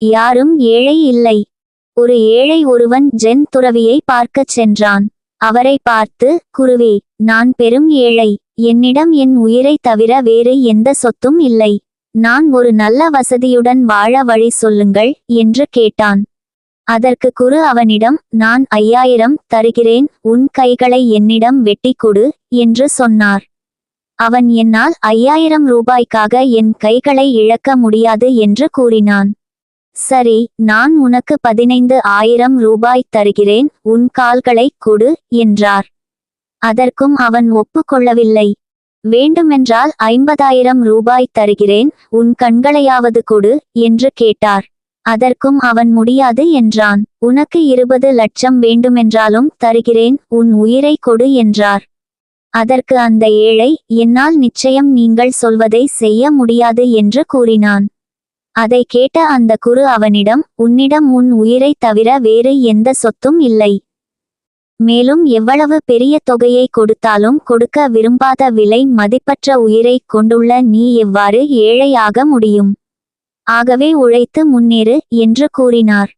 யாரும் ஏழை இல்லை. ஒரு ஏழை ஒருவன் ஜென் துறவியை பார்க்கச் சென்றான். அவரை பார்த்து, குருவே, நான் பெரும் ஏழை. என்னிடம் என் உயிரை தவிர வேறு எந்த சொத்தும் இல்லை. நான் ஒரு நல்ல வசதியுடன் வாழ வழி சொல்லுங்கள் என்று கேட்டான். அதற்கு குரு அவனிடம், நான் 5000 தருகிறேன், உன் கைகளை என்னிடம் வெட்டி கொடு என்று சொன்னார். அவன், என்னால் 5000 ரூபாய்க்காக என் கைகளை இழக்க முடியாது என்று கூறினான். சரி, நான் உனக்கு 15,000 ரூபாய் தருகிறேன், உன் கால்களை கொடு என்றார். அதற்கும் அவன் ஒப்புக்கொள்ளவில்லை. வேண்டுமென்றால் 50,000 ரூபாய் தருகிறேன், உன் கண்களையாவது கொடு என்று கேட்டார். அதற்கும் அவன் முடியாது என்றான். உனக்கு 20 லட்சம் வேண்டுமென்றாலும் தருகிறேன், உன் உயிரை கொடு என்றார். அதற்கு அந்த ஏழை, என்னால் நிச்சயம் நீங்கள் சொல்வதை செய்ய முடியாது என்று கூறினான். அதை கேட்ட அந்த குரு அவனிடம், உன்னிடம் உன் உயிரை தவிர வேறு எந்த சொத்தும் இல்லை. மேலும் எவ்வளவு பெரிய தொகையை கொடுத்தாலும் கொடுக்க விரும்பாத விலை மதிப்பற்ற உயிரை கொண்டுள்ள நீ எவ்வாறு ஏழை ஆக முடியும்? ஆகவே உழைத்து முன்னேறு என்று கூறினார்.